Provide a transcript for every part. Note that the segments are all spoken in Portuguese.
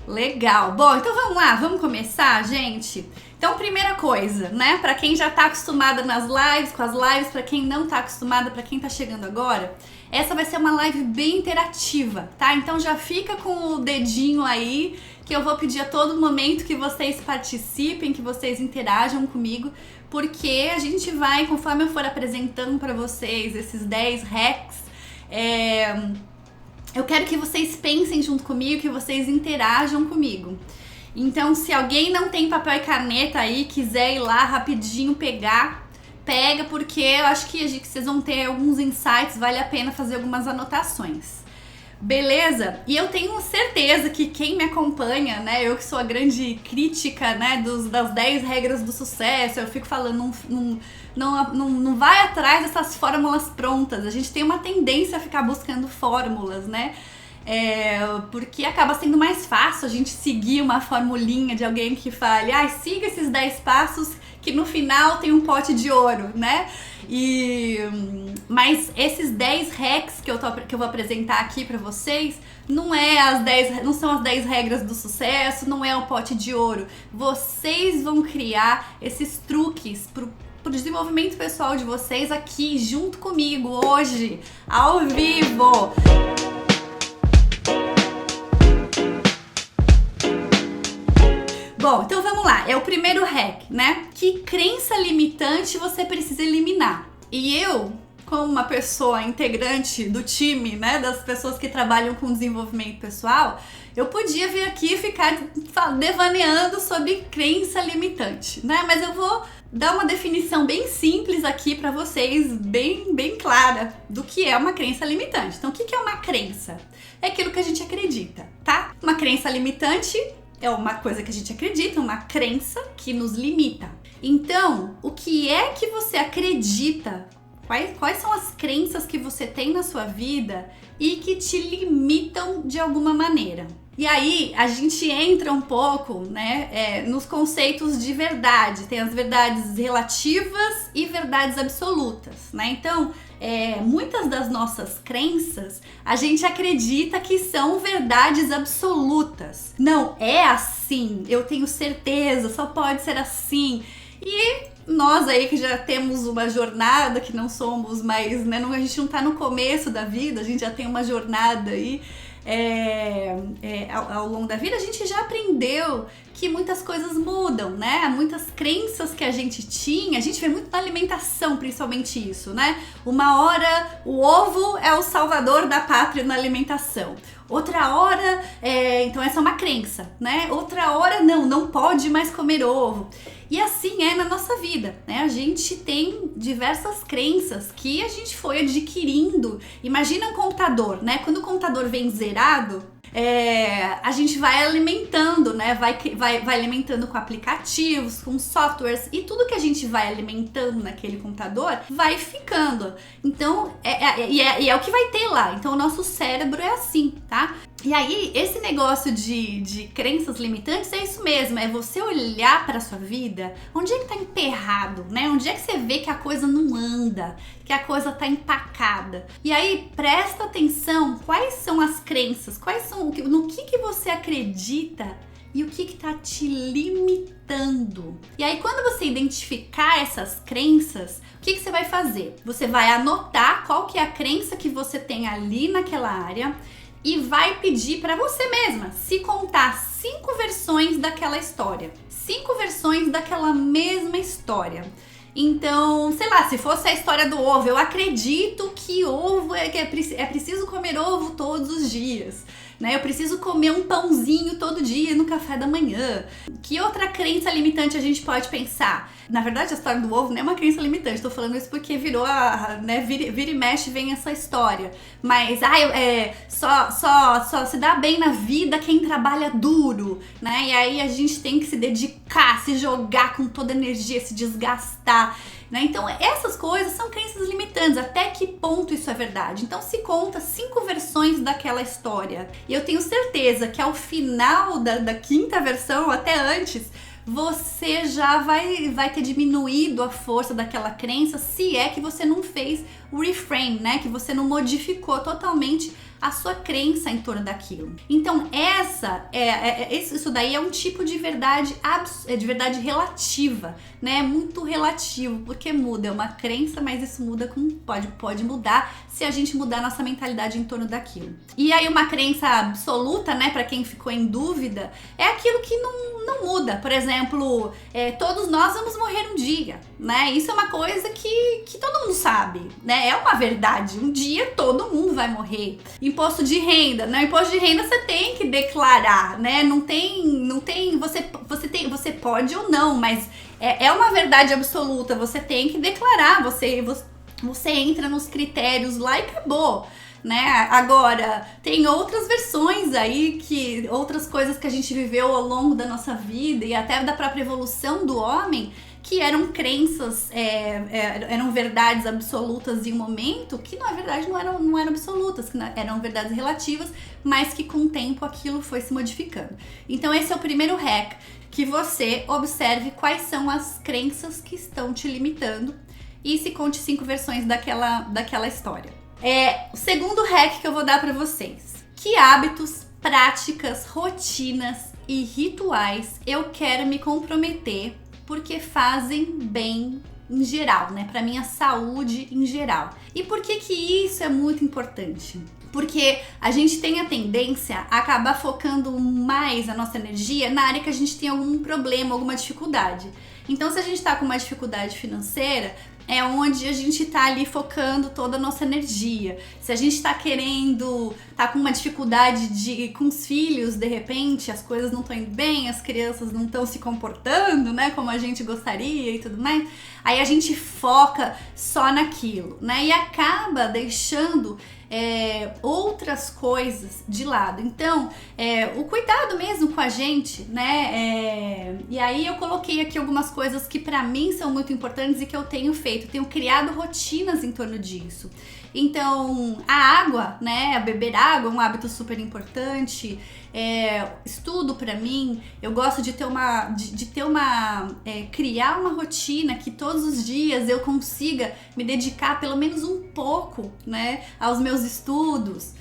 Legal. Bom, então vamos lá, vamos começar, gente? Então, primeira coisa, né? Pra quem já tá acostumada nas lives, com as lives, pra quem não tá acostumada, pra quem tá chegando agora, essa vai ser uma live bem interativa, tá? Então já fica com o dedinho aí, que eu vou pedir a todo momento que vocês participem, que vocês interajam comigo, porque a gente vai, conforme eu for apresentando pra vocês esses 10 hacks, eu quero que vocês pensem junto comigo, que vocês interajam comigo. Então, se alguém não tem papel e caneta aí, quiser ir lá rapidinho pegar, pega, porque eu acho que vocês vão ter alguns insights, vale a pena fazer algumas anotações. Beleza? E eu tenho certeza que quem me acompanha, né, eu que sou a grande crítica, né, das 10 regras do sucesso, eu fico falando, não vai atrás dessas fórmulas prontas. A gente tem uma tendência a ficar buscando fórmulas, né? Porque acaba sendo mais fácil a gente seguir uma formulinha de alguém que fale, siga esses 10 passos que no final tem um pote de ouro, né? Mas esses 10 hacks que eu vou apresentar aqui pra vocês não são as 10 regras do sucesso, não é o pote de ouro. Vocês vão criar esses truques pro desenvolvimento pessoal de vocês aqui junto comigo hoje, ao vivo. Bom, então vamos lá, é o primeiro hack, né? Que crença limitante você precisa eliminar? E eu, como uma pessoa integrante do time, né, das pessoas que trabalham com desenvolvimento pessoal, eu podia vir aqui e ficar devaneando sobre crença limitante, né? Mas eu vou dar uma definição bem simples aqui para vocês, bem clara, do que é uma crença limitante. Então, o que é uma crença? É aquilo que a gente acredita, tá? Uma crença limitante é uma coisa que a gente acredita, uma crença que nos limita. Então, o que é que você acredita? Quais são as crenças que você tem na sua vida e que te limitam de alguma maneira? E aí, a gente entra um pouco, né, nos conceitos de verdade. Tem as verdades relativas e verdades absolutas, né? Então, muitas das nossas crenças, a gente acredita que são verdades absolutas. Não, é assim, eu tenho certeza, só pode ser assim. E nós aí que já temos uma jornada, que não somos mais, né, a gente não tá no começo da vida, a gente já tem uma jornada aí, ao longo da vida, a gente já aprendeu que muitas coisas mudam, né? Muitas crenças que a gente tinha, a gente vê muito na alimentação, principalmente isso, né? Uma hora o ovo é o salvador da pátria na alimentação. Outra hora, então essa é uma crença, né? Outra hora, não pode mais comer ovo. E assim é na nossa vida, né? A gente tem diversas crenças que a gente foi adquirindo. Imagina um computador, né? Quando o computador vem zerado, a gente vai alimentando, né? Vai alimentando com aplicativos, com softwares, e tudo que a gente vai alimentando naquele computador vai ficando. Então, é o que vai ter lá. Então, o nosso cérebro é assim, tá? E aí, esse negócio de crenças limitantes é isso mesmo, é você olhar para a sua vida, onde é que tá emperrado, né? Onde é que você vê que a coisa não anda, que a coisa tá empacada. E aí, presta atenção, quais são as crenças, no que você acredita e o que tá te limitando. E aí, quando você identificar essas crenças, o que você vai fazer? Você vai anotar qual que é a crença que você tem ali naquela área, e vai pedir para você mesma se contar 5 versões daquela história. 5 versões daquela mesma história. Então, sei lá, se fosse a história do ovo, eu acredito que ovo é preciso comer ovo todos os dias. Né? Eu preciso comer um pãozinho todo dia no café da manhã. Que outra crença limitante a gente pode pensar? Na verdade, a história do ovo não é uma crença limitante. Estou falando isso porque virou vira e mexe vem essa história. Mas só se dá bem na vida quem trabalha duro, né? E aí a gente tem que se dedicar, se jogar com toda a energia, se desgastar. Né? Então, essas coisas são crenças limitantes. Até que ponto isso é verdade? Então, se conta 5 versões daquela história. E eu tenho certeza que ao final da 5ª versão, até antes, você já vai ter diminuído a força daquela crença, se é que você não fez o reframe, né? Que você não modificou totalmente a sua crença em torno daquilo. Então isso daí é um tipo de verdade relativa, né? Muito relativo, porque muda, é uma crença, mas isso muda pode mudar se a gente mudar nossa mentalidade em torno daquilo. E aí uma crença absoluta, né, para quem ficou em dúvida, é aquilo que não muda. Por exemplo, todos nós vamos morrer um dia, né? Isso é uma coisa que todo mundo sabe, né? É uma verdade. Um dia todo mundo vai morrer. Imposto de renda, né? Imposto de renda você tem que declarar, né? Não tem, você pode ou não, mas é uma verdade absoluta. Você tem que declarar, você entra nos critérios lá e acabou, né? Agora, tem outras versões aí, outras coisas que a gente viveu ao longo da nossa vida e até da própria evolução do homem, que eram crenças, eram verdades absolutas em um momento, que na verdade não eram absolutas, que eram verdades relativas, mas que com o tempo aquilo foi se modificando. Então esse é o primeiro hack, que você observe quais são as crenças que estão te limitando e se conte 5 versões daquela história. O segundo hack que eu vou dar para vocês: que hábitos, práticas, rotinas e rituais eu quero me comprometer porque fazem bem em geral, né? Para minha saúde em geral. E por que isso é muito importante? Porque a gente tem a tendência a acabar focando mais a nossa energia na área que a gente tem algum problema, alguma dificuldade. Então, se a gente tá com uma dificuldade financeira, é onde a gente tá ali focando toda a nossa energia. Se a gente tá com uma dificuldade com os filhos, de repente, as coisas não estão indo bem, as crianças não estão se comportando, né, como a gente gostaria e tudo mais, aí a gente foca só naquilo, né, e acaba deixando outras coisas de lado. Então, o cuidado mesmo com a gente, né? E aí eu coloquei aqui algumas coisas que pra mim são muito importantes e que eu tenho feito. Tenho criado rotinas em torno disso. Então, a água, né? Beber água é um hábito super importante. Estudo pra mim, eu gosto de criar uma rotina que todos os dias eu consiga me dedicar pelo menos um pouco, né, aos meus estudos.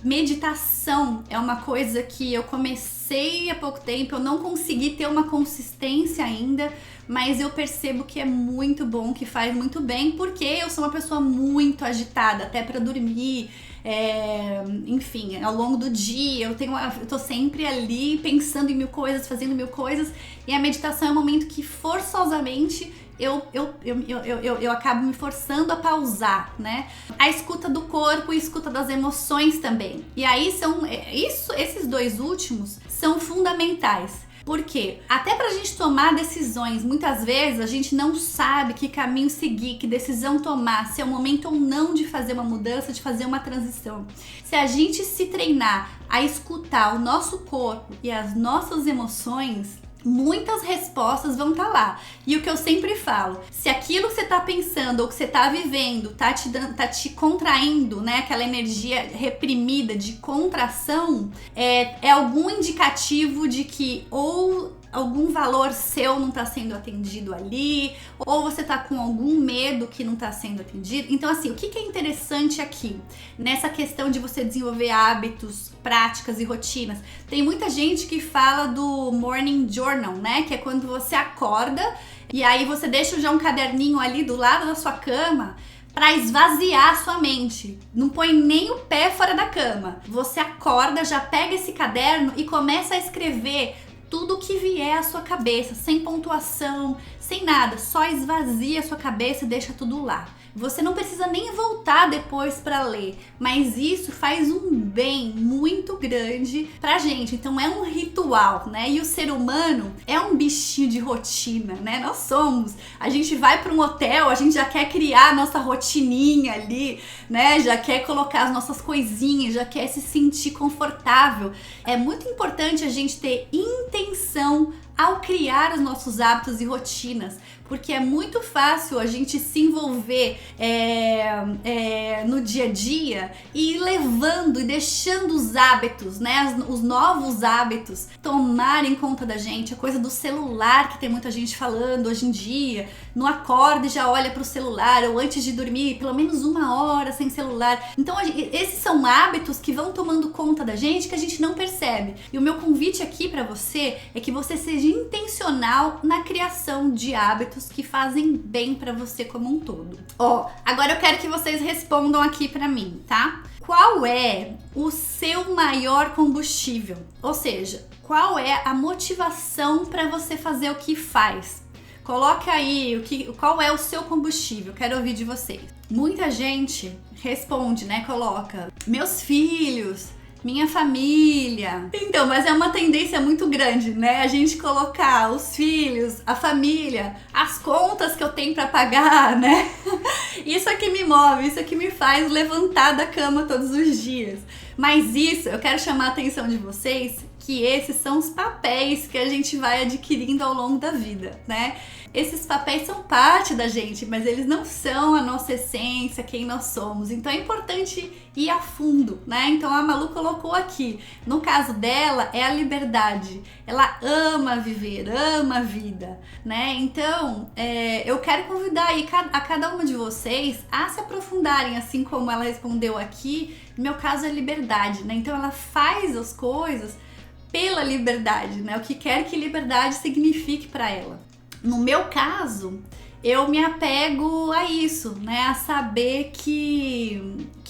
Meditação é uma coisa que eu comecei há pouco tempo, eu não consegui ter uma consistência ainda, mas eu percebo que é muito bom, que faz muito bem, porque eu sou uma pessoa muito agitada, até para dormir, enfim, ao longo do dia, eu tô sempre ali pensando em 1000 coisas, fazendo 1000 coisas, e a meditação é um momento que forçosamente eu acabo me forçando a pausar, né? A escuta do corpo e a escuta das emoções também. E aí esses 2 últimos são fundamentais. Porque até pra gente tomar decisões, muitas vezes a gente não sabe que caminho seguir, que decisão tomar, se é o momento ou não de fazer uma mudança, de fazer uma transição. Se a gente se treinar a escutar o nosso corpo e as nossas emoções, muitas respostas vão estar lá. E o que eu sempre falo, se aquilo que você tá pensando ou que você tá vivendo tá te contraindo, né, aquela energia reprimida de contração, é algum indicativo de que ou algum valor seu não tá sendo atendido ali, ou você tá com algum medo que não tá sendo atendido. Então, assim, o que é interessante aqui, nessa questão de você desenvolver hábitos, práticas e rotinas? Tem muita gente que fala do morning journal, né? Que é quando você acorda e aí você deixa já um caderninho ali do lado da sua cama para esvaziar a sua mente. Não põe nem o pé fora da cama. Você acorda, já pega esse caderno e começa a escrever tudo que vier à sua cabeça, sem pontuação, sem nada, só esvazia a sua cabeça e deixa tudo lá. Você não precisa nem voltar depois para ler, mas isso faz um bem muito grande pra gente. Então é um ritual, né? E o ser humano é um bichinho de rotina, né? Nós somos. A gente vai para um hotel, a gente já quer criar a nossa rotininha ali, né? Já quer colocar as nossas coisinhas, já quer se sentir confortável. É muito importante a gente ter intenção ao criar os nossos hábitos e rotinas, porque é muito fácil a gente se envolver no dia a dia e ir levando e deixando os hábitos, né, os novos hábitos tomarem conta da gente. A coisa do celular, que tem muita gente falando hoje em dia, não acorda e já olha pro celular, ou antes de dormir, pelo menos 1 hora sem celular. Então esses são hábitos que vão tomando conta da gente que a gente não percebe. E o meu convite aqui para você é que você seja intencional na criação de hábitos que fazem bem para você como um todo. Agora eu quero que vocês respondam aqui para mim, tá? Qual é o seu maior combustível? Ou seja, qual é a motivação para você fazer o que faz? Coloca aí qual é o seu combustível, quero ouvir de vocês. Muita gente responde, né? Coloca meus filhos, minha família. Então, mas é uma tendência muito grande, né? A gente colocar os filhos, a família, as contas que eu tenho para pagar, né? Isso é que me move, isso é que me faz levantar da cama todos os dias. Mas isso, eu quero chamar a atenção de vocês que esses são os papéis que a gente vai adquirindo ao longo da vida, né? Esses papéis são parte da gente, mas eles não são a nossa essência, quem nós somos. Então é importante ir a fundo, né? Então a Malu colocou aqui, no caso dela é a liberdade. Ela ama viver, ama a vida, né? Então eu quero convidar aí a cada uma de vocês a se aprofundarem, assim como ela respondeu aqui. No meu caso é liberdade, né? Então ela faz as coisas pela liberdade, né? O que quer que liberdade signifique para ela. No meu caso, eu me apego a isso, né? A saber que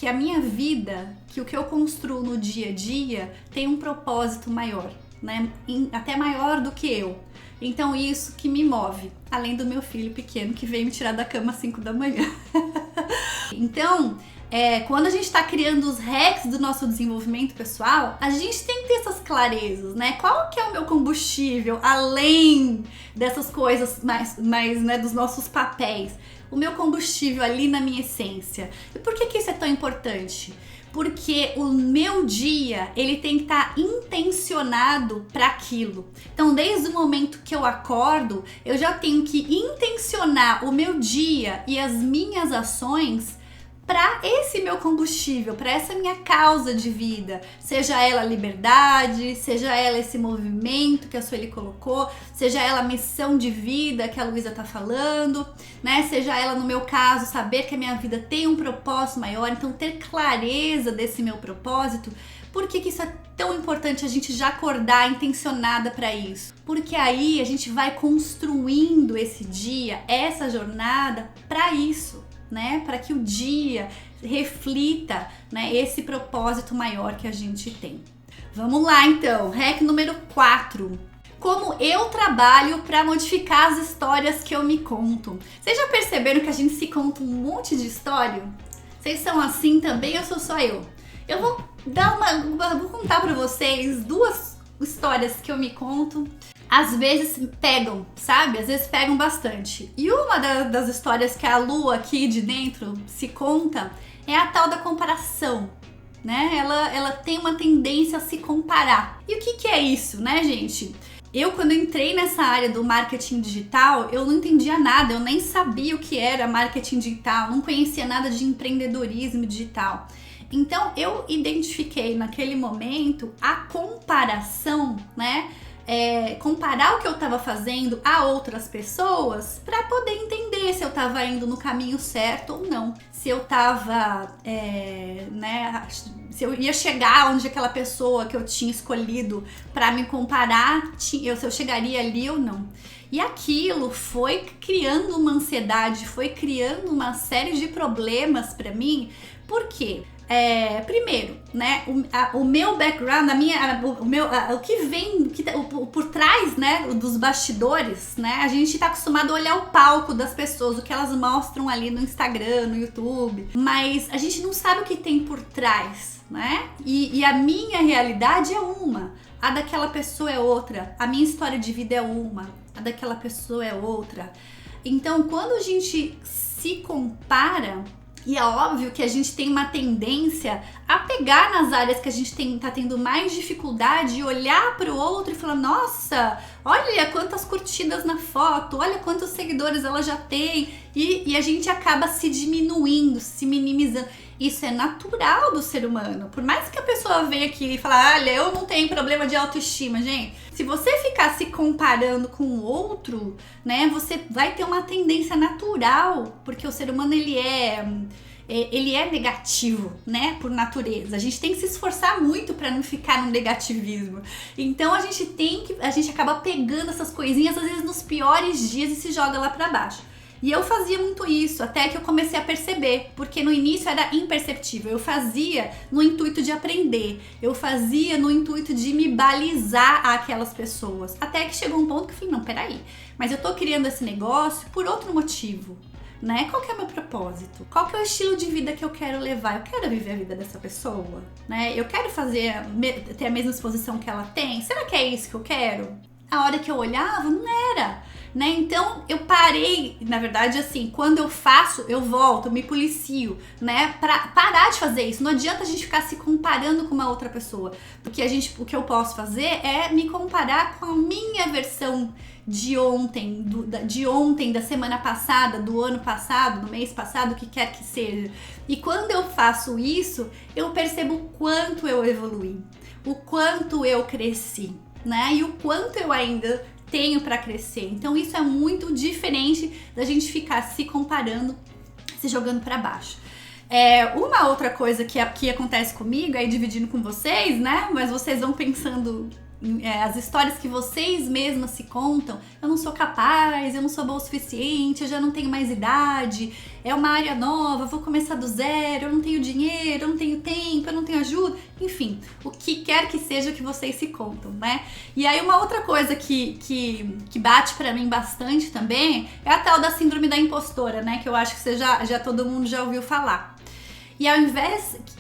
a minha vida, que o que eu construo no dia a dia tem um propósito maior, né? Até maior do que eu. Então isso que me move, além do meu filho pequeno que veio me tirar da cama às 5 da manhã. Então, quando a gente está criando os hacks do nosso desenvolvimento pessoal, a gente tem que ter essas clarezas, né? Qual que é o meu combustível, além dessas coisas mais né, dos nossos papéis? O meu combustível ali na minha essência. E por que isso é tão importante? Porque o meu dia, ele tem que estar intencionado para aquilo. Então, desde o momento que eu acordo, eu já tenho que intencionar o meu dia e as minhas ações para esse meu combustível, para essa minha causa de vida, seja ela a liberdade, seja ela esse movimento que a Sueli colocou, seja ela a missão de vida que a Luísa tá falando, né? Seja ela, no meu caso, saber que a minha vida tem um propósito maior, então ter clareza desse meu propósito. Por que isso é tão importante a gente já acordar intencionada para isso? Porque aí a gente vai construindo esse dia, essa jornada para isso, né? Para que o dia reflita, né, esse propósito maior que a gente tem. Vamos lá então, hack número 4. Como eu trabalho para modificar as histórias que eu me conto. Vocês já perceberam que a gente se conta um monte de história? Vocês são assim também ou sou só eu? Eu vou contar para vocês 2 histórias que eu me conto. Às vezes pegam, sabe? Às vezes pegam bastante. E uma das histórias que a Lu aqui de dentro se conta é a tal da comparação, né? Ela tem uma tendência a se comparar. E o que é isso, né, gente? Eu, quando entrei nessa área do marketing digital, eu não entendia nada, eu nem sabia o que era marketing digital, não conhecia nada de empreendedorismo digital. Então, eu identifiquei naquele momento a comparação, né? Comparar o que eu estava fazendo a outras pessoas para poder entender se eu estava indo no caminho certo ou não. Se eu estava, né, se eu ia chegar onde aquela pessoa que eu tinha escolhido para me comparar, se eu chegaria ali ou não. E aquilo foi criando uma ansiedade, foi criando uma série de problemas para mim. Por quê? Primeiro, né, o meu background, o que vem por trás, né, dos bastidores, né, a gente tá acostumado a olhar o palco das pessoas, o que elas mostram ali no Instagram, no YouTube, mas a gente não sabe o que tem por trás, né, e a minha realidade é uma, a daquela pessoa é outra, a minha história de vida é uma, a daquela pessoa é outra. Então, quando a gente se compara, E é óbvio que a gente tem uma tendência a pegar nas áreas que a gente tá tendo mais dificuldade e olhar para o outro e falar, nossa, olha quantas curtidas na foto, olha quantos seguidores ela já tem. E a gente acaba se diminuindo, se minimizando. Isso é natural do ser humano. Por mais que a pessoa venha aqui e fale, olha, eu não tenho problema de autoestima, gente. Se você ficar se comparando com o outro, né, você vai ter uma tendência natural, porque o ser humano ele é negativo, né, por natureza. A gente tem que se esforçar muito para não ficar no negativismo. Então a gente acaba pegando essas coisinhas às vezes nos piores dias e se joga lá para baixo. E eu fazia muito isso, até que eu comecei a perceber, porque no início era imperceptível. Eu fazia no intuito de aprender, eu fazia no intuito de me balizar àquelas pessoas. Até que chegou um ponto que eu falei, não, peraí, mas eu tô criando esse negócio por outro motivo, né? Qual que é o meu propósito? Qual que é o estilo de vida que eu quero levar? Eu quero viver a vida dessa pessoa, né? Eu quero ter a mesma exposição que ela tem? Será que é isso que eu quero? A hora que eu olhava, não era, né? Então eu parei, na verdade, assim, quando eu faço, eu volto, eu me policio, né? Pra parar de fazer isso. Não adianta a gente ficar se comparando com uma outra pessoa, porque o que eu posso fazer é me comparar com a minha versão de ontem, da semana passada, do ano passado, do mês passado, o que quer que seja. E quando eu faço isso, eu percebo o quanto eu evoluí, o quanto eu cresci, né? E o quanto eu ainda tenho para crescer. Então isso é muito diferente da gente ficar se comparando, se jogando para baixo. Uma outra coisa que acontece comigo, aí dividindo com vocês, né? Mas vocês vão pensando as histórias que vocês mesmas se contam. Eu não sou capaz, eu não sou boa o suficiente, eu já não tenho mais idade, é uma área nova, vou começar do zero, eu não tenho dinheiro, eu não tenho tempo, eu não tenho ajuda, enfim, o que quer que seja que vocês se contam, né? E aí uma outra coisa que bate pra mim bastante também é a tal da síndrome da impostora, né? Que eu acho que já todo mundo já ouviu falar. E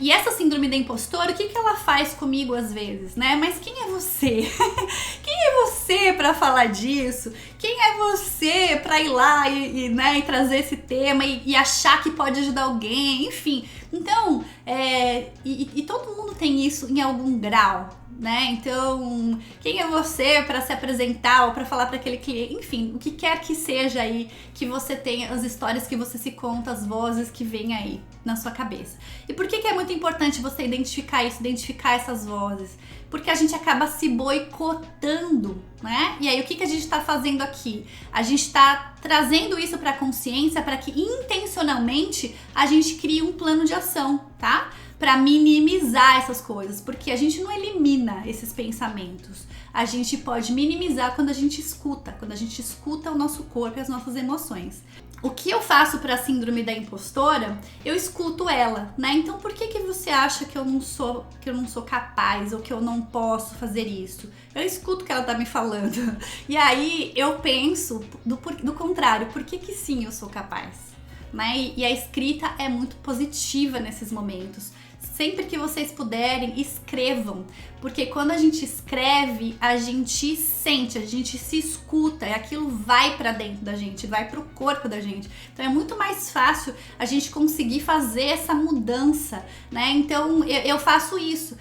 essa síndrome da impostora, o que ela faz comigo às vezes, né? Mas quem é você? Quem é você para falar disso? Quem é você para ir lá e trazer esse tema e achar que pode ajudar alguém? Enfim, então, todo mundo tem isso em algum grau, né? Então, quem é você para se apresentar ou para falar para aquele cliente? Enfim, o que quer que seja aí que você tenha, as histórias que você se conta, as vozes que vêm aí na sua cabeça. E por que é muito importante você identificar isso, identificar essas vozes? Porque a gente acaba se boicotando, né? E aí o que a gente tá fazendo aqui? A gente tá trazendo isso pra consciência para que intencionalmente a gente crie um plano de ação, tá? Para minimizar essas coisas, porque a gente não elimina esses pensamentos. A gente pode minimizar quando a gente escuta o nosso corpo e as nossas emoções. O que eu faço para a síndrome da impostora? Eu escuto ela, né? Então por que você acha que eu não sou capaz ou que eu não posso fazer isso? Eu escuto o que ela tá me falando. E aí eu penso do contrário, por que sim eu sou capaz? Né? E a escrita é muito positiva nesses momentos. Sempre que vocês puderem, escrevam, porque quando a gente escreve, a gente sente, a gente se escuta, e aquilo vai pra dentro da gente, vai pro corpo da gente. Então é muito mais fácil a gente conseguir fazer essa mudança, né? Então eu faço isso.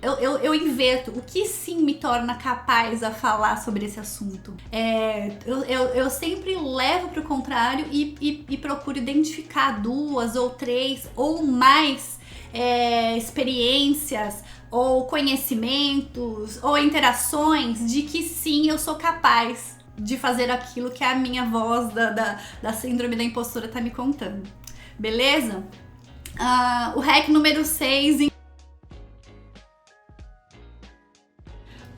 Eu inverto o que sim me torna capaz a falar sobre esse assunto. Eu sempre levo para o contrário e procuro identificar 2 ou 3 ou mais experiências ou conhecimentos ou interações de que sim, eu sou capaz de fazer aquilo que a minha voz da síndrome da impostora tá me contando. Beleza? O hack número 6...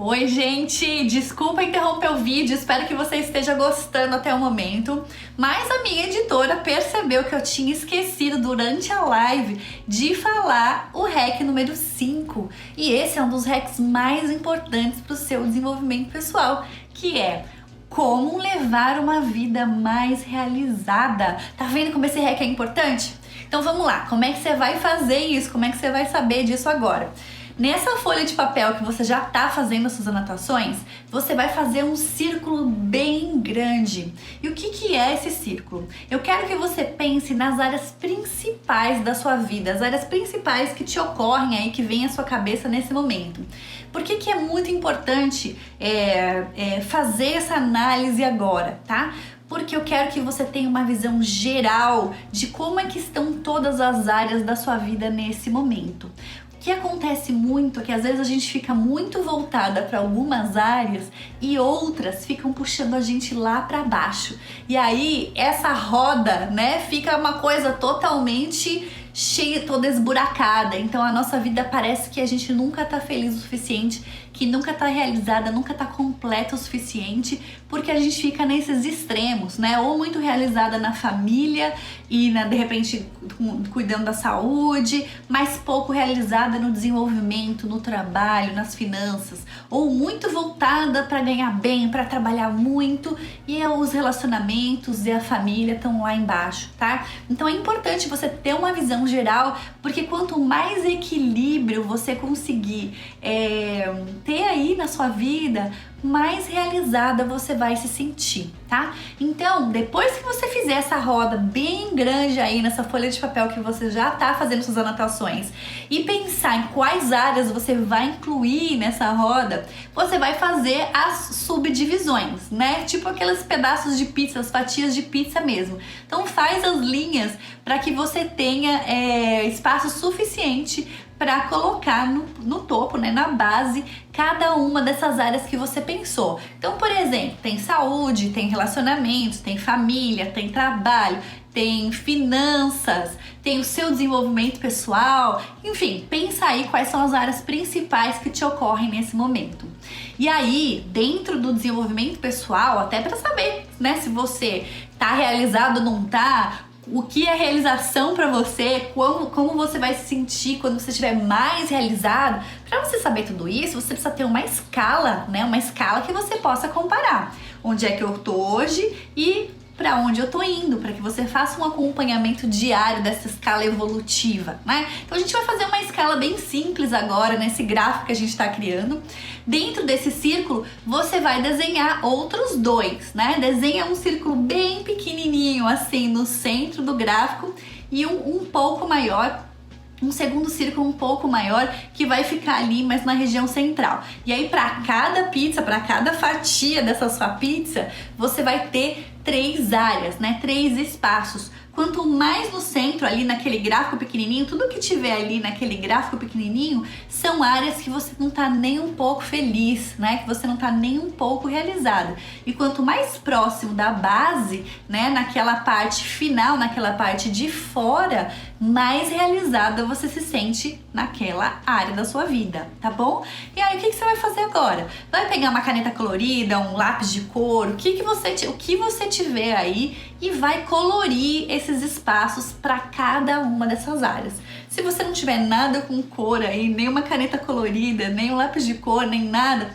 Oi, gente! Desculpa interromper o vídeo, espero que você esteja gostando até o momento, mas a minha editora percebeu que eu tinha esquecido durante a live de falar o hack número 5, e esse é um dos hacks mais importantes para o seu desenvolvimento pessoal, que é como levar uma vida mais realizada. Tá vendo como esse hack é importante? Então vamos lá, como é que você vai fazer isso? Como é que você vai saber disso agora? Nessa folha de papel que você já tá fazendo as suas anotações, você vai fazer um círculo bem grande. E o que é esse círculo? Eu quero que você pense nas áreas principais da sua vida, as áreas principais que te ocorrem aí, que vem à sua cabeça nesse momento. Por que é muito importante fazer essa análise agora, tá? Porque eu quero que você tenha uma visão geral de como é que estão todas as áreas da sua vida nesse momento. O que acontece muito é que às vezes a gente fica muito voltada para algumas áreas e outras ficam puxando a gente lá para baixo. E aí essa roda, né, fica uma coisa totalmente cheia, toda esburacada. Então a nossa vida parece que a gente nunca tá feliz o suficiente, que nunca tá realizada, nunca tá completa o suficiente, porque a gente fica nesses extremos, né? Ou muito realizada na família e de repente cuidando da saúde, mas pouco realizada no desenvolvimento, no trabalho, nas finanças, ou muito voltada para ganhar bem, para trabalhar muito, e os relacionamentos e a família estão lá embaixo, tá? Então é importante você ter uma visão geral, porque quanto mais equilíbrio você conseguir ter aí na sua vida, mais realizada você vai se sentir, tá? Então, depois que você fizer essa roda bem grande aí nessa folha de papel que você já tá fazendo suas anotações e pensar em quais áreas você vai incluir nessa roda, você vai fazer as subdivisões, né? Tipo aqueles pedaços de pizza, as fatias de pizza mesmo. Então, faz as linhas para que você tenha espaço suficiente para colocar no topo, né, na base, cada uma dessas áreas que você pensou. Então, por exemplo, tem saúde, tem relacionamentos, tem família, tem trabalho, tem finanças, tem o seu desenvolvimento pessoal, enfim, pensa aí quais são as áreas principais que te ocorrem nesse momento. E aí, dentro do desenvolvimento pessoal, até para saber, né, se você tá realizado ou não tá, o que é realização para você, como você vai se sentir quando você estiver mais realizado. Para você saber tudo isso, você precisa ter uma escala, né? Uma escala que você possa comparar. Onde é que eu tô hoje e para onde eu tô indo, para que você faça um acompanhamento diário dessa escala evolutiva, né? Então a gente vai fazer uma escala bem simples agora nesse gráfico que a gente está criando. Dentro desse círculo, você vai desenhar outros dois, né? Desenha um círculo bem pequenininho assim no centro do gráfico e um pouco maior, um segundo círculo um pouco maior que vai ficar ali, mas na região central. E aí para cada pizza, para cada fatia dessa sua pizza, você vai ter 3 áreas, né? 3 espaços. Quanto mais no centro, ali naquele gráfico pequenininho, tudo que tiver ali naquele gráfico pequenininho são áreas que você não tá nem um pouco feliz, né? Que você não tá nem um pouco realizado. E quanto mais próximo da base, né? Naquela parte final, naquela parte de fora, mais realizada você se sente naquela área da sua vida, tá bom? E aí, o que você vai fazer agora? Vai pegar uma caneta colorida, um lápis de cor, o que você tiver aí e vai colorir esses espaços para cada uma dessas áreas. Se você não tiver nada com cor aí, nem uma caneta colorida, nem um lápis de cor, nem nada,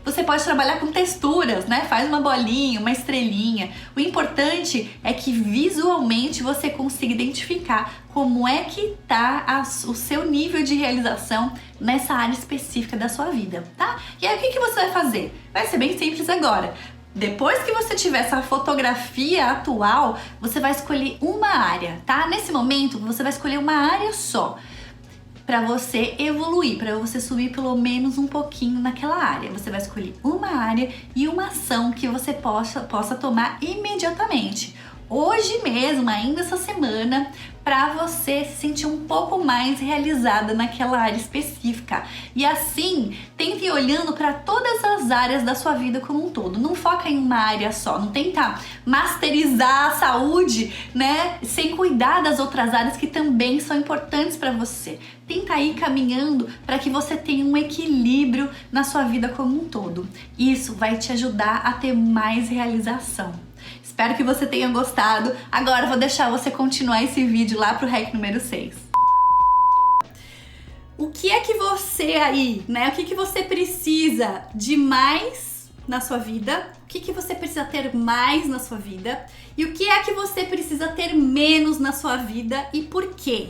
você pode trabalhar com texturas, né? Faz uma bolinha, uma estrelinha. O importante é que visualmente você consiga identificar como é que tá o seu nível de realização nessa área específica da sua vida, tá? E aí o que você vai fazer? Vai ser bem simples agora. Depois que você tiver essa fotografia atual, você vai escolher uma área, tá? Nesse momento, você vai escolher uma área só para você evoluir, para você subir pelo menos um pouquinho naquela área. Você vai escolher uma área e uma ação que você possa tomar imediatamente. Hoje mesmo, ainda essa semana, para você se sentir um pouco mais realizada naquela área específica. E assim, tente ir olhando para todas as áreas da sua vida como um todo. Não foca em uma área só, não tenta masterizar a saúde, né? Sem cuidar das outras áreas que também são importantes para você. Tenta ir caminhando para que você tenha um equilíbrio na sua vida como um todo. Isso vai te ajudar a ter mais realização. Espero que você tenha gostado. Agora eu vou deixar você continuar esse vídeo lá pro hack número 6. O que é que você aí, né? O que você precisa de mais na sua vida? O que você precisa ter mais na sua vida? E o que é que você precisa ter menos na sua vida e por quê?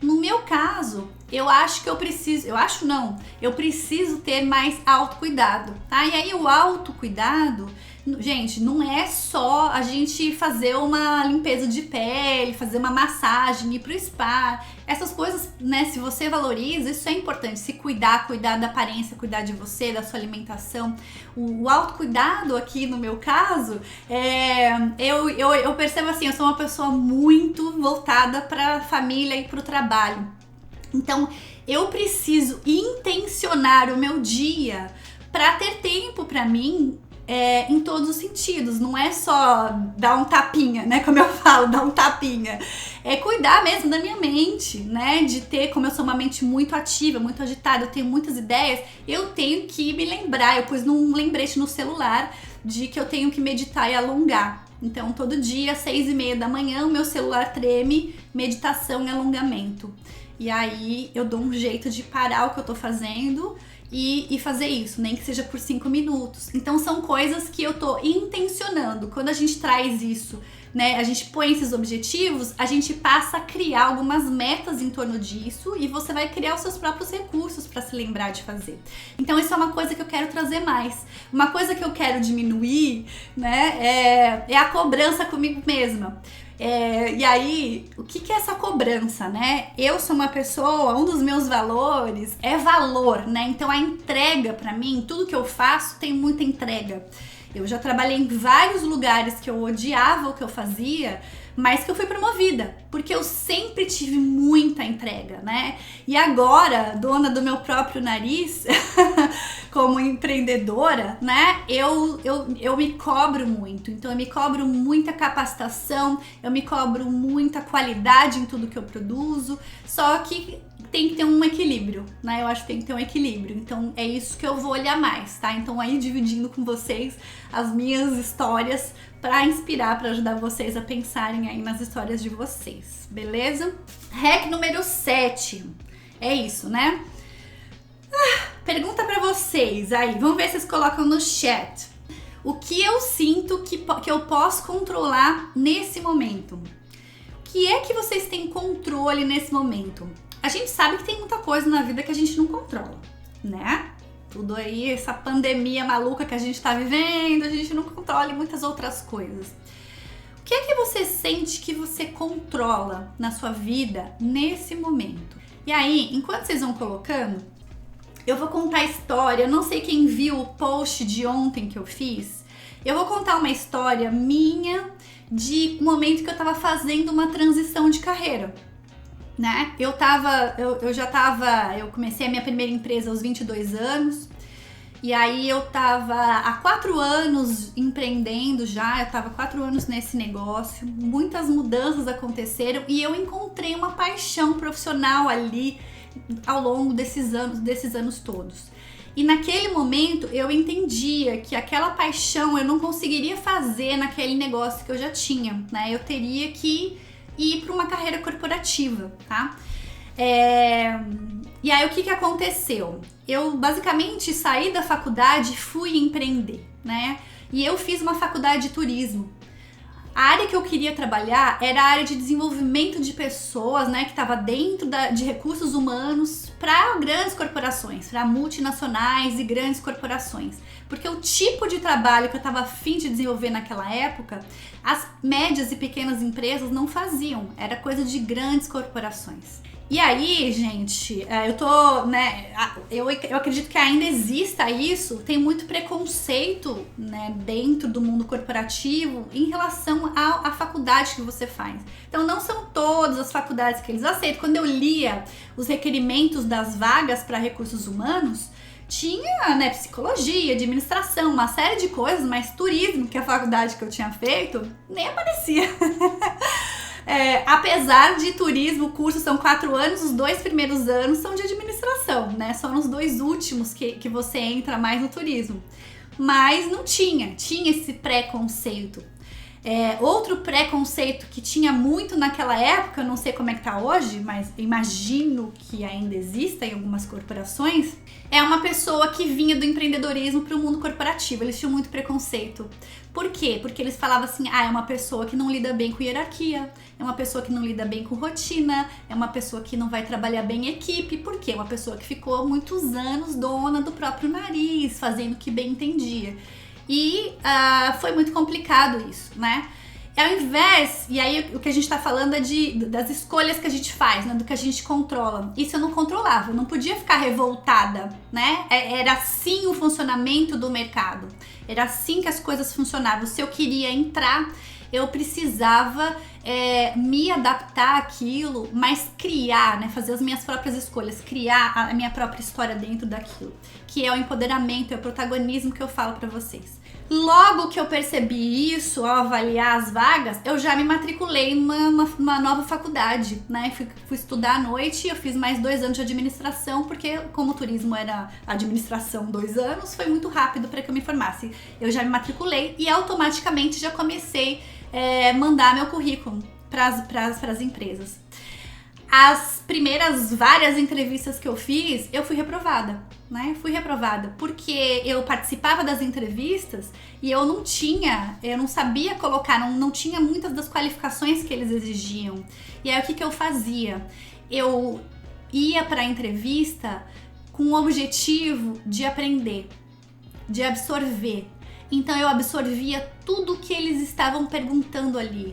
No meu caso, eu acho que eu preciso, eu acho não, eu preciso ter mais autocuidado, tá? E aí o autocuidado, gente, não é só a gente fazer uma limpeza de pele, fazer uma massagem, ir pro spa, essas coisas, né, se você valoriza, isso é importante, se cuidar, cuidar da aparência, cuidar de você, da sua alimentação. O autocuidado aqui, no meu caso, eu percebo assim, eu sou uma pessoa muito voltada pra família e pro trabalho. Então, eu preciso intencionar o meu dia para ter tempo para mim em todos os sentidos. Não é só dar um tapinha, né? Como eu falo, dar um tapinha. É cuidar mesmo da minha mente, né? De ter, como eu sou uma mente muito ativa, muito agitada, eu tenho muitas ideias, eu tenho que me lembrar. Eu pus num lembrete no celular de que eu tenho que meditar e alongar. Então, todo dia, às 6:30 da manhã, o meu celular treme, meditação e alongamento. E aí eu dou um jeito de parar o que eu tô fazendo e fazer isso, nem que seja por 5 minutos. Então são coisas que eu tô intencionando. Quando a gente traz isso, né, a gente põe esses objetivos, a gente passa a criar algumas metas em torno disso e você vai criar os seus próprios recursos para se lembrar de fazer. Então isso é uma coisa que eu quero trazer mais. Uma coisa que eu quero diminuir, né, é a cobrança comigo mesma. E aí, o que é essa cobrança, né? Eu sou uma pessoa, um dos meus valores é valor, né? Então a entrega pra mim, tudo que eu faço tem muita entrega. Eu já trabalhei em vários lugares que eu odiava o que eu fazia, mas que eu fui promovida, porque eu sempre tive muita entrega, né? E agora, dona do meu próprio nariz, como empreendedora, né? Eu me cobro muito. Então eu me cobro muita capacitação, eu me cobro muita qualidade em tudo que eu produzo, só que tem que ter um equilíbrio, né? Eu acho que tem que ter um equilíbrio. Então é isso que eu vou olhar mais, tá? Então aí dividindo com vocês as minhas histórias para inspirar, para ajudar vocês a pensarem aí nas histórias de vocês, beleza? Hack número 7. É isso, né? Pergunta para vocês aí, vamos ver se vocês colocam no chat. O que eu sinto que eu posso controlar nesse momento? O que é que vocês têm controle nesse momento? A gente sabe que tem muita coisa na vida que a gente não controla, né? Tudo aí, essa pandemia maluca que a gente tá vivendo, a gente não controla e muitas outras coisas. O que é que você sente que você controla na sua vida nesse momento? E aí, enquanto vocês vão colocando, eu vou contar a história. Eu não sei quem viu o post de ontem que eu fiz. Eu vou contar uma história minha de um momento que eu tava fazendo uma transição de carreira, né? Eu comecei a minha primeira empresa aos 22 anos, e aí eu tava há 4 anos empreendendo já, eu tava 4 anos nesse negócio, muitas mudanças aconteceram e eu encontrei uma paixão profissional ali ao longo desses anos todos. E naquele momento eu entendia que aquela paixão eu não conseguiria fazer naquele negócio que eu já tinha, né? Eu teria que ir para uma carreira corporativa, tá? E aí o que aconteceu? Eu basicamente saí da faculdade e fui empreender, né? E eu fiz uma faculdade de turismo. A área que eu queria trabalhar era a área de desenvolvimento de pessoas, né? Que estava dentro de recursos humanos para grandes corporações, para multinacionais e grandes corporações. Porque o tipo de trabalho que eu estava a fim de desenvolver naquela época, as médias e pequenas empresas não faziam. Era coisa de grandes corporações. E aí, gente, eu acredito que ainda exista isso, tem muito preconceito, né, dentro do mundo corporativo em relação à faculdade que você faz. Então não são todas as faculdades que eles aceitam. Quando eu lia os requerimentos das vagas para recursos humanos, tinha, né, psicologia, administração, uma série de coisas, mas turismo, que é a faculdade que eu tinha feito, nem aparecia. Apesar de turismo, o curso são 4 anos, os 2 primeiros anos são de administração, né? Só nos 2 últimos que você entra mais no turismo. Mas não tinha esse preconceito. Outro preconceito que tinha muito naquela época, eu não sei como é que tá hoje, mas imagino que ainda exista em algumas corporações, é uma pessoa que vinha do empreendedorismo para o mundo corporativo. Eles tinham muito preconceito. Por quê? Porque eles falavam assim, é uma pessoa que não lida bem com hierarquia, é uma pessoa que não lida bem com rotina, é uma pessoa que não vai trabalhar bem em equipe. Por quê? Uma pessoa que ficou muitos anos dona do próprio nariz, fazendo o que bem entendia. E foi muito complicado isso, né? Ao invés, e aí o que a gente tá falando é das escolhas que a gente faz, né? Do que a gente controla. Isso eu não controlava, eu não podia ficar revoltada, né? Era assim o funcionamento do mercado. Era assim que as coisas funcionavam. Se eu queria entrar, eu precisava me adaptar àquilo, mas criar, né? Fazer as minhas próprias escolhas, criar a minha própria história dentro daquilo. Que é o empoderamento, é o protagonismo que eu falo pra vocês. Logo que eu percebi isso, ao avaliar as vagas, eu já me matriculei numa nova faculdade, né? Fui estudar à noite, eu fiz mais 2 anos de administração, porque como o turismo era administração 2 anos, foi muito rápido para que eu me formasse. Eu já me matriculei e automaticamente já comecei a mandar meu currículo para as empresas. As primeiras várias entrevistas que eu fiz, eu fui reprovada, né? Fui reprovada porque eu participava das entrevistas e eu não sabia colocar, não tinha muitas das qualificações que eles exigiam. E aí o que eu fazia? Eu ia para a entrevista com o objetivo de aprender, de absorver. Então eu absorvia tudo que eles estavam perguntando ali.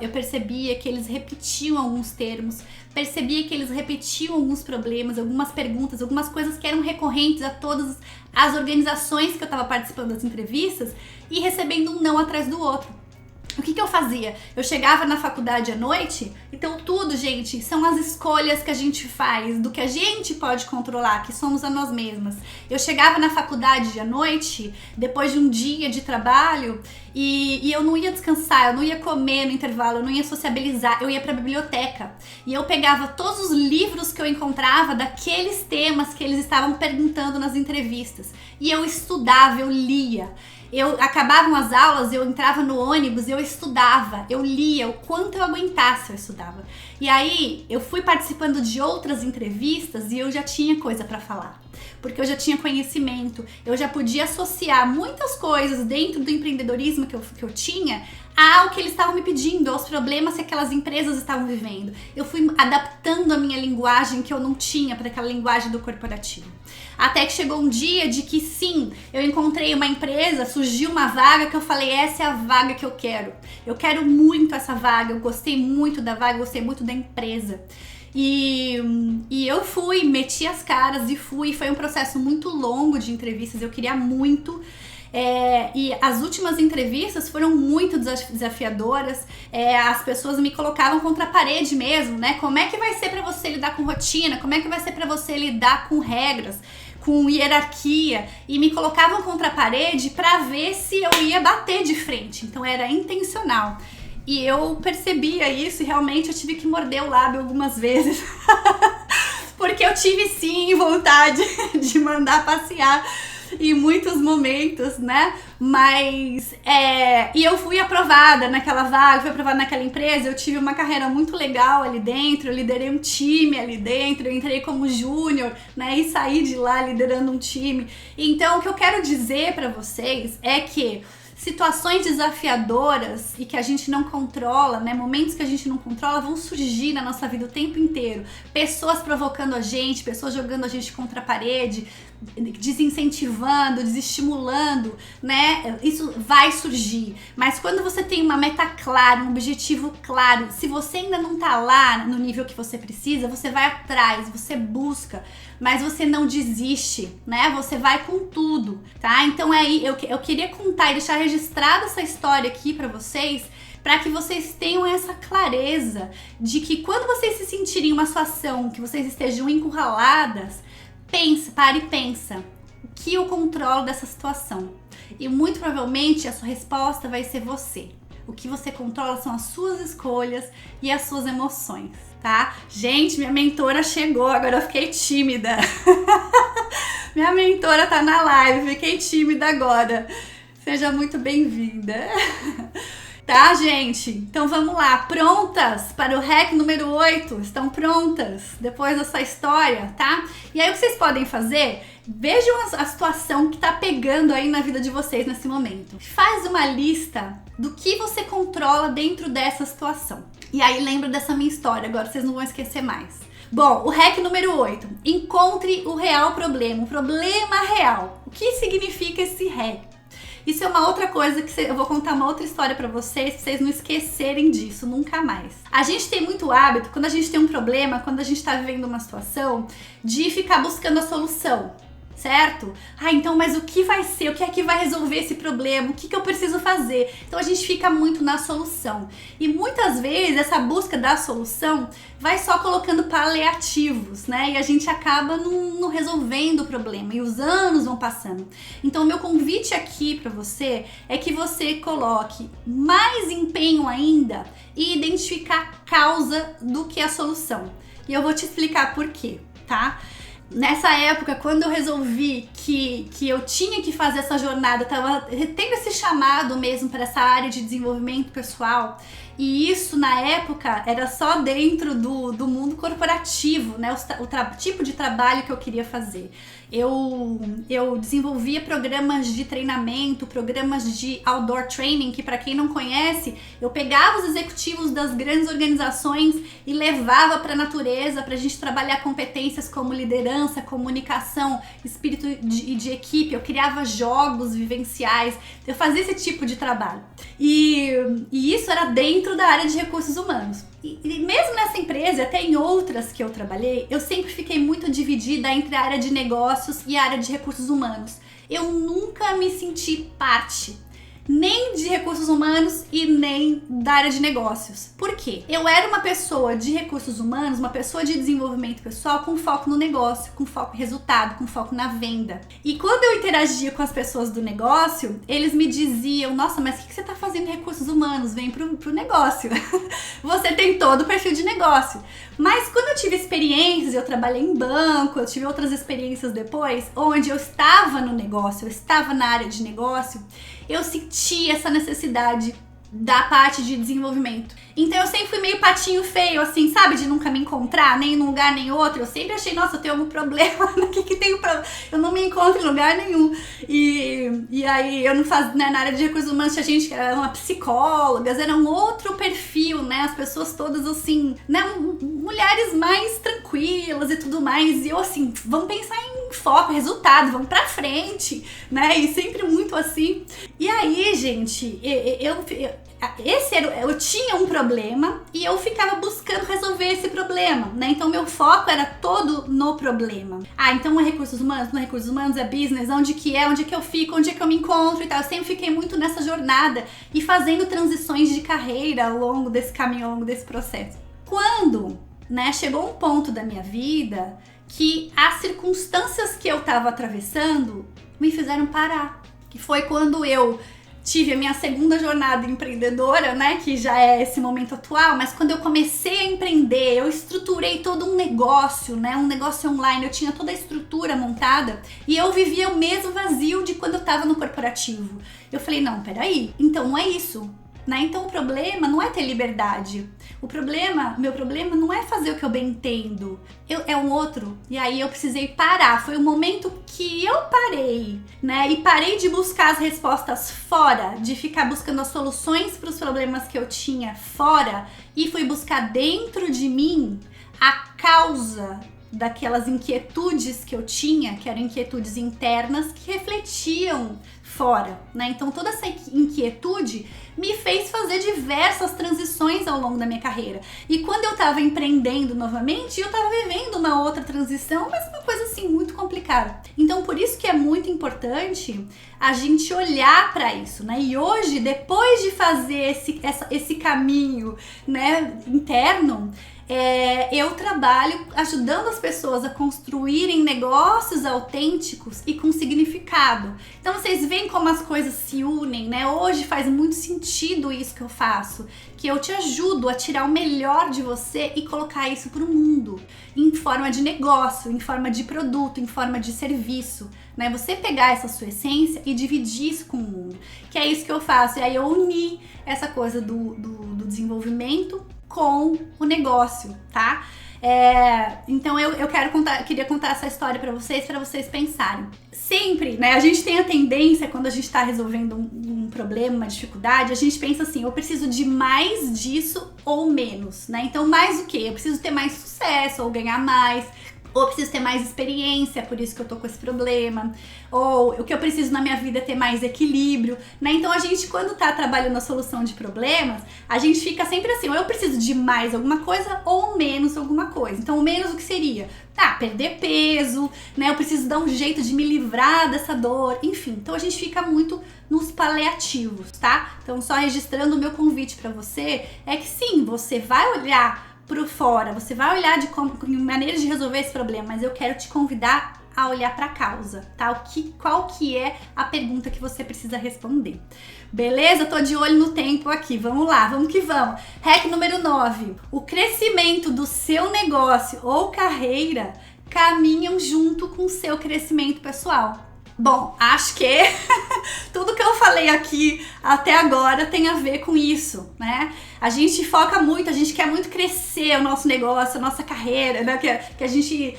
Eu percebia que eles repetiam alguns termos, percebia que eles repetiam alguns problemas, algumas perguntas, algumas coisas que eram recorrentes a todas as organizações que eu estava participando das entrevistas e recebendo um não atrás do outro. O que eu fazia? Eu chegava na faculdade à noite, então tudo, gente, são as escolhas que a gente faz, do que a gente pode controlar, que somos a nós mesmas. Eu chegava na faculdade à noite, depois de um dia de trabalho, e eu não ia descansar, eu não ia comer no intervalo, eu não ia sociabilizar, eu ia pra biblioteca. E eu pegava todos os livros que eu encontrava daqueles temas que eles estavam perguntando nas entrevistas. E eu estudava, eu lia. Acabavam as aulas, eu entrava no ônibus, eu estudava, eu lia, o quanto eu aguentasse eu estudava. E aí eu fui participando de outras entrevistas e eu já tinha coisa para falar, porque eu já tinha conhecimento, eu já podia associar muitas coisas dentro do empreendedorismo que eu tinha ao que eles estavam me pedindo, aos problemas que aquelas empresas estavam vivendo. Eu fui adaptando a minha linguagem que eu não tinha para aquela linguagem do corporativo. Até que chegou um dia de que sim, eu encontrei uma empresa, surgiu uma vaga que eu falei, essa é a vaga que eu quero. Eu quero muito essa vaga, eu gostei muito da vaga, eu gostei muito da empresa. E eu fui, meti as caras e fui. Foi um processo muito longo de entrevistas, eu queria muito. E as últimas entrevistas foram muito desafiadoras. As pessoas me colocavam contra a parede mesmo, né? Como é que vai ser pra você lidar com rotina? Como é que vai ser pra você lidar com regras, com hierarquia? E me colocavam contra a parede pra ver se eu ia bater de frente. Então era intencional. E eu percebia isso e realmente eu tive que morder o lábio algumas vezes. Porque eu tive sim vontade de mandar passear em muitos momentos, né? Mas e eu fui aprovada naquela vaga, fui aprovada naquela empresa. Eu tive uma carreira muito legal ali dentro, eu liderei um time ali dentro, eu entrei como júnior, né? E saí de lá liderando um time. Então o que eu quero dizer pra vocês é que situações desafiadoras e que a gente não controla, né? Momentos que a gente não controla vão surgir na nossa vida o tempo inteiro. Pessoas provocando a gente, pessoas jogando a gente contra a parede, desincentivando, desestimulando, né? Isso vai surgir. Mas quando você tem uma meta clara, um objetivo claro, se você ainda não tá lá no nível que você precisa, você vai atrás, você busca, mas você não desiste, né? Você vai com tudo, tá? Então aí eu queria contar e deixar registrada essa história aqui pra vocês, para que vocês tenham essa clareza de que quando vocês se sentirem em uma situação que vocês estejam encurraladas, pare e pensa, o que eu controlo dessa situação? E muito provavelmente a sua resposta vai ser você. O que você controla são as suas escolhas e as suas emoções, tá? Gente, minha mentora chegou, agora eu fiquei tímida. Minha mentora tá na live, fiquei tímida agora. Seja muito bem-vinda. Tá, gente? Então vamos lá, prontas para o hack número 8? Estão prontas depois dessa história, tá? E aí o que vocês podem fazer? Vejam a situação que tá pegando aí na vida de vocês nesse momento. Faz uma lista do que você controla dentro dessa situação. E aí lembra dessa minha história, agora vocês não vão esquecer mais. Bom, o hack número 8. Encontre o real problema, o problema real. O que significa esse hack? Isso é uma outra coisa que eu vou contar uma outra história pra vocês não esquecerem disso, nunca mais. A gente tem muito hábito, quando a gente tem um problema, quando a gente tá vivendo uma situação, de ficar buscando a solução. Certo? Então, mas o que vai ser? O que é que vai resolver esse problema? O que eu preciso fazer? Então a gente fica muito na solução. E muitas vezes essa busca da solução vai só colocando paliativos, né? E a gente acaba não resolvendo o problema. E os anos vão passando. Então o meu convite aqui para você é que você coloque mais empenho ainda e identificar a causa do que a solução. E eu vou te explicar por quê, tá? Nessa época, quando eu resolvi que eu tinha que fazer essa jornada, eu tava tendo esse chamado mesmo para essa área de desenvolvimento pessoal, e isso na época era só dentro do mundo corporativo, né? O tipo de trabalho que eu queria fazer. Eu desenvolvia programas de treinamento, programas de outdoor training, que para quem não conhece, eu pegava os executivos das grandes organizações e levava para a natureza para a gente trabalhar competências como liderança, comunicação, espírito de equipe. Eu criava jogos vivenciais, eu fazia esse tipo de trabalho. E isso era dentro da área de recursos humanos. E mesmo nessa empresa, até em outras que eu trabalhei, eu sempre fiquei muito dividida entre a área de negócios e a área de recursos humanos. Eu nunca me senti parte, nem de recursos humanos e nem da área de negócios. Por quê? Eu era uma pessoa de recursos humanos, uma pessoa de desenvolvimento pessoal com foco no negócio, com foco em resultado, com foco na venda. E quando eu interagia com as pessoas do negócio, eles me diziam: nossa, mas o que você está fazendo em recursos humanos? Vem pro negócio. Você tem todo o perfil de negócio. Mas quando eu tive experiências, eu trabalhei em banco, eu tive outras experiências depois, onde eu estava no negócio, eu estava na área de negócio, eu senti essa necessidade da parte de desenvolvimento. Então eu sempre fui meio patinho feio, assim, sabe? De nunca me encontrar, nem num lugar nem outro. Eu sempre achei, nossa, eu tenho algum problema, o que tem problema? Eu não me encontro em lugar nenhum. E aí eu não fazia, né, na área de recursos humanos tinha gente que era uma psicólogas, era um outro perfil, né? As pessoas todas assim, né? Mulheres mais tranquilas e tudo mais. E eu assim, vamos pensar em foco, resultado, vamos pra frente, né? E sempre muito assim. E aí, gente, eu tinha um problema e eu ficava buscando resolver esse problema, né? Então meu foco era todo no problema. Então é recursos humanos, não é recursos humanos, é business, onde que eu fico, onde é que eu me encontro e tal. Eu sempre fiquei muito nessa jornada e fazendo transições de carreira ao longo desse caminho, ao longo desse processo. Quando, né, chegou um ponto da minha vida que as circunstâncias que eu tava atravessando me fizeram parar, que foi quando eu tive a minha segunda jornada empreendedora, né, que já é esse momento atual, mas quando eu comecei a empreender, eu estruturei todo um negócio, né, um negócio online, eu tinha toda a estrutura montada e eu vivia o mesmo vazio de quando eu tava no corporativo. Eu falei, não, peraí, então não é isso, né, então o problema não é ter liberdade, meu problema não é fazer o que eu bem entendo, é um outro. E aí eu precisei parar, foi o momento que eu parei, né, e parei de buscar as respostas fora, de ficar buscando as soluções para os problemas que eu tinha fora, e fui buscar dentro de mim a causa daquelas inquietudes que eu tinha, que eram inquietudes internas que refletiam fora, né? Então toda essa inquietude me fez fazer diversas transições ao longo da minha carreira. E quando eu tava empreendendo novamente, eu tava vivendo uma outra transição, mas uma coisa assim muito complicada. Então por isso que é muito importante a gente olhar para isso, né? E hoje, depois de fazer esse caminho, né, interno, eu trabalho ajudando as pessoas a construírem negócios autênticos e com significado. Então vocês veem como as coisas se unem, né? Hoje faz muito sentido isso que eu faço, que eu te ajudo a tirar o melhor de você e colocar isso para o mundo, em forma de negócio, em forma de produto, em forma de serviço, né? Você pegar essa sua essência e dividir isso com o mundo. aluno. Que é isso que eu faço. E aí eu uni essa coisa do desenvolvimento com o negócio, tá? Então eu queria contar essa história para vocês pensarem. Sempre, né, a gente tem a tendência, quando a gente tá resolvendo um problema, uma dificuldade, a gente pensa assim, eu preciso de mais disso ou menos, né? Então mais o quê? Eu preciso ter mais sucesso ou ganhar mais, ou eu preciso ter mais experiência, por isso que eu tô com esse problema, ou o que eu preciso na minha vida é ter mais equilíbrio, né? Então a gente, quando tá trabalhando a solução de problemas, a gente fica sempre assim, ou eu preciso de mais alguma coisa ou menos alguma coisa. Então o menos o que seria? Perder peso, né? Eu preciso dar um jeito de me livrar dessa dor, enfim. Então a gente fica muito nos paliativos, tá? Então só registrando o meu convite pra você, é que sim, você vai olhar por fora, você vai olhar de maneiras de resolver esse problema, mas eu quero te convidar a olhar para a causa, tá? Qual que é a pergunta que você precisa responder. Beleza? Tô de olho no tempo aqui. Vamos lá, vamos que vamos. Hack número 9. O crescimento do seu negócio ou carreira caminham junto com o seu crescimento pessoal. Bom, acho que tudo que eu falei aqui até agora tem a ver com isso, né? A gente foca muito, a gente quer muito crescer o nosso negócio, a nossa carreira, né? Que a gente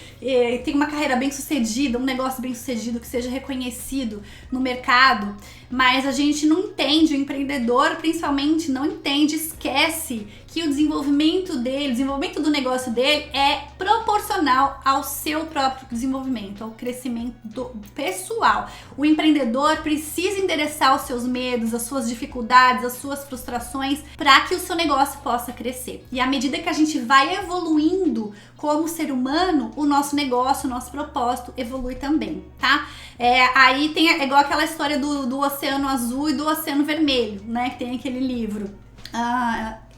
tem uma carreira bem sucedida, um negócio bem sucedido, que seja reconhecido no mercado, mas a gente não entende, o empreendedor principalmente não entende, esquece que o desenvolvimento do negócio dele é proporcional ao seu próprio desenvolvimento, ao crescimento pessoal. O empreendedor precisa endereçar os seus medos, as suas dificuldades, as suas frustrações, para que o seu negócio possa crescer. E à medida que a gente vai evoluindo como ser humano, o nosso negócio, o nosso propósito evolui também, tá? Aí é igual aquela história do oceano azul e do oceano vermelho, né? Que tem aquele livro.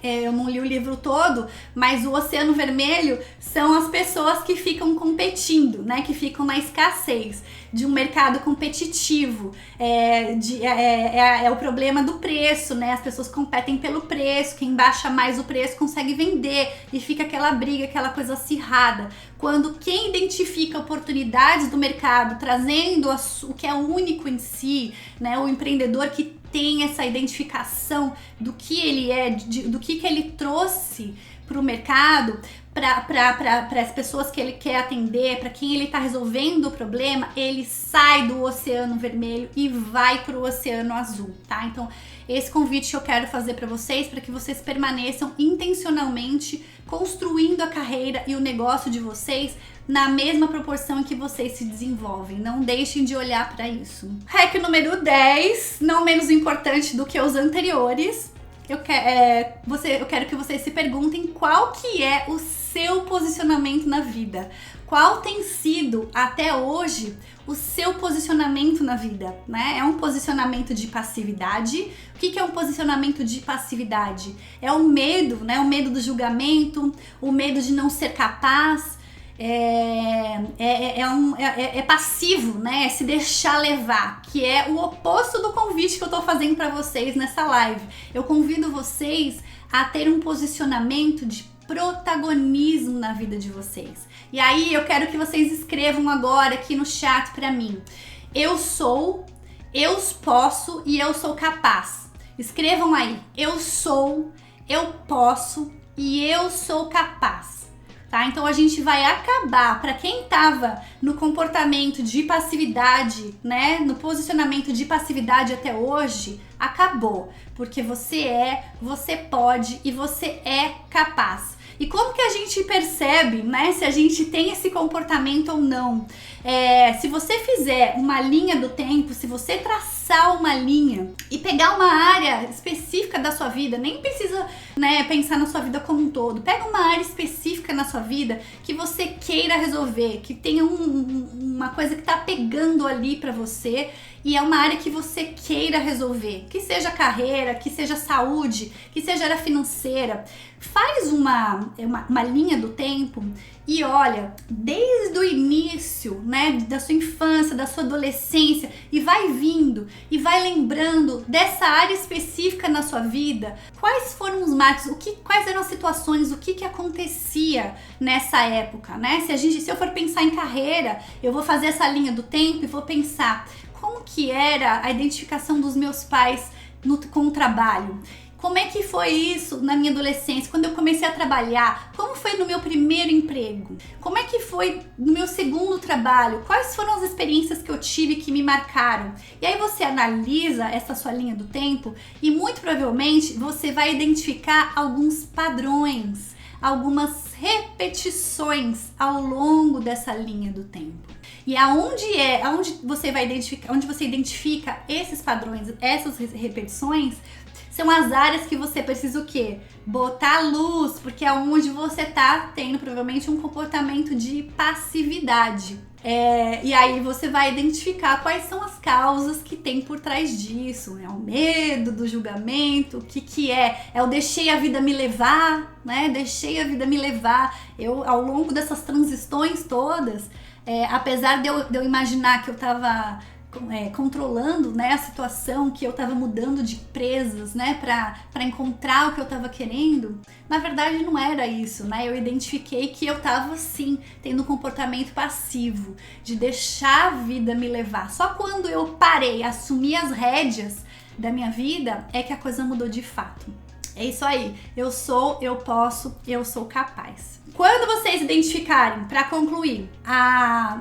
Eu não li o livro todo, mas o oceano vermelho são as pessoas que ficam competindo, né? Que ficam na escassez de um mercado competitivo. É o problema do preço, né? As pessoas competem pelo preço, quem baixa mais o preço consegue vender e fica aquela briga, aquela coisa acirrada. Quando quem identifica oportunidades do mercado, trazendo o que é único em si, né? O empreendedor que tem essa identificação do que ele é, do que ele trouxe para o mercado, para as pessoas que ele quer atender, para quem ele está resolvendo o problema, ele sai do oceano vermelho e vai para o oceano azul, tá? Então, esse convite que eu quero fazer para que vocês permaneçam intencionalmente construindo a carreira e o negócio de vocês na mesma proporção em que vocês se desenvolvem. Não deixem de olhar para isso. Hack número 10, não menos importante do que os anteriores. Eu quero que vocês se perguntem qual que é o seu posicionamento na vida. Qual tem sido, até hoje, o seu posicionamento na vida, né? É um posicionamento de passividade. O que é um posicionamento de passividade? É o medo, né? O medo do julgamento, o medo de não ser capaz. É passivo, né? É se deixar levar, que é o oposto do convite que eu tô fazendo para vocês nessa live. Eu convido vocês a ter um posicionamento de protagonismo na vida de vocês. E aí eu quero que vocês escrevam agora aqui no chat para mim. Eu sou, eu posso e eu sou capaz. Escrevam aí. Eu sou, eu posso e eu sou capaz. Tá? Então a gente vai acabar, para quem tava no comportamento de passividade, né, no posicionamento de passividade até hoje, acabou, porque você pode e você é capaz. E como que a gente percebe, né, se a gente tem esse comportamento ou não? Se você fizer uma linha do tempo, se você traçar uma linha e pegar uma área específica da sua vida, nem precisa, né, pensar na sua vida como um todo, pega uma área específica na sua vida que você queira resolver, que tenha uma coisa que tá pegando ali pra você e é uma área que você queira resolver, que seja carreira, que seja saúde, que seja área financeira. Faz uma linha do tempo e olha, desde o início, né, da sua infância, da sua adolescência, e vai vindo e vai lembrando dessa área específica na sua vida, quais foram os marcos, quais eram as situações, o que acontecia nessa época, né? Se eu for pensar em carreira, eu vou fazer essa linha do tempo e vou pensar como que era a identificação dos meus pais com o trabalho. Como é que foi isso na minha adolescência, quando eu comecei a trabalhar? Como foi no meu primeiro emprego? Como é que foi no meu segundo trabalho? Quais foram as experiências que eu tive que me marcaram? E aí você analisa essa sua linha do tempo e muito provavelmente você vai identificar alguns padrões, algumas repetições ao longo dessa linha do tempo. E aonde você vai identificar, onde você identifica esses padrões, essas repetições, são as áreas que você precisa o quê? Botar luz, porque é onde você tá tendo provavelmente um comportamento de passividade. E aí você vai identificar quais são as causas que tem por trás disso. É o medo do julgamento, o que é? É o deixei a vida me levar, né? Deixei a vida me levar. Eu, ao longo dessas transições todas, apesar de eu imaginar que eu tava controlando, né, a situação, que eu tava mudando de presas, né, pra encontrar o que eu tava querendo, na verdade não era isso, né? Eu identifiquei que eu tava sim tendo um comportamento passivo, de deixar a vida me levar. Só quando eu parei, assumi as rédeas da minha vida, é que a coisa mudou de fato. É isso aí, eu sou, eu posso, eu sou capaz. Quando vocês identificarem, para concluir,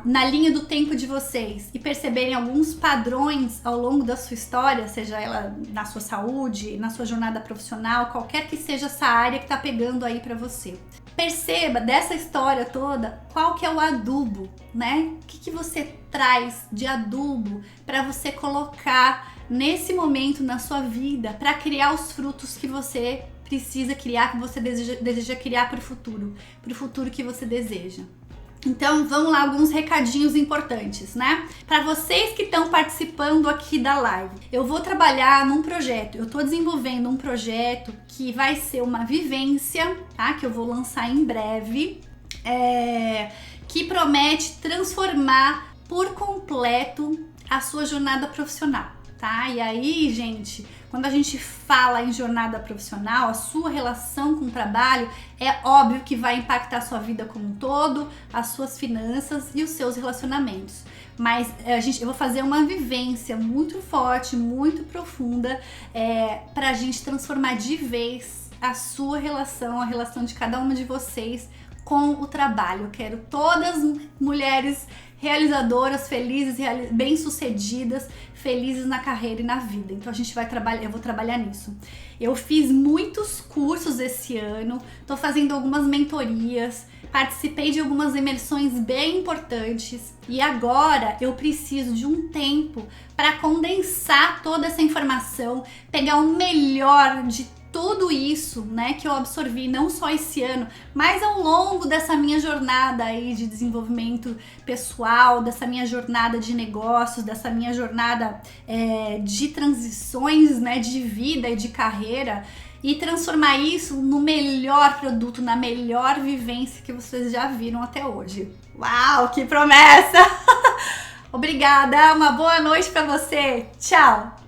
na linha do tempo de vocês e perceberem alguns padrões ao longo da sua história, seja ela na sua saúde, na sua jornada profissional, qualquer que seja essa área que tá pegando aí para você, perceba dessa história toda qual que é o adubo, né? O que você traz de adubo para você colocar nesse momento na sua vida para criar os frutos que você precisa criar, que você deseja criar para o futuro que você deseja. Então vamos lá, alguns recadinhos importantes, né? Para vocês que estão participando aqui da live, eu vou trabalhar num projeto, eu tô desenvolvendo um projeto que vai ser uma vivência, tá? Que eu vou lançar em breve, que promete transformar por completo a sua jornada profissional. Tá? E aí, gente, quando a gente fala em jornada profissional, a sua relação com o trabalho, é óbvio que vai impactar a sua vida como um todo, as suas finanças e os seus relacionamentos. Mas eu vou fazer uma vivência muito forte, muito profunda, pra gente transformar de vez a sua relação, a relação de cada uma de vocês com o trabalho. Eu quero todas mulheres realizadoras, felizes, bem-sucedidas, felizes na carreira e na vida. Então eu vou trabalhar nisso. Eu fiz muitos cursos esse ano, tô fazendo algumas mentorias, participei de algumas imersões bem importantes e agora eu preciso de um tempo para condensar toda essa informação, pegar o melhor de tudo isso, né, que eu absorvi não só esse ano, mas ao longo dessa minha jornada aí de desenvolvimento pessoal, dessa minha jornada de negócios, dessa minha jornada de transições, né, de vida e de carreira, e transformar isso no melhor produto, na melhor vivência que vocês já viram até hoje. Uau, que promessa! Obrigada, uma boa noite para você. Tchau!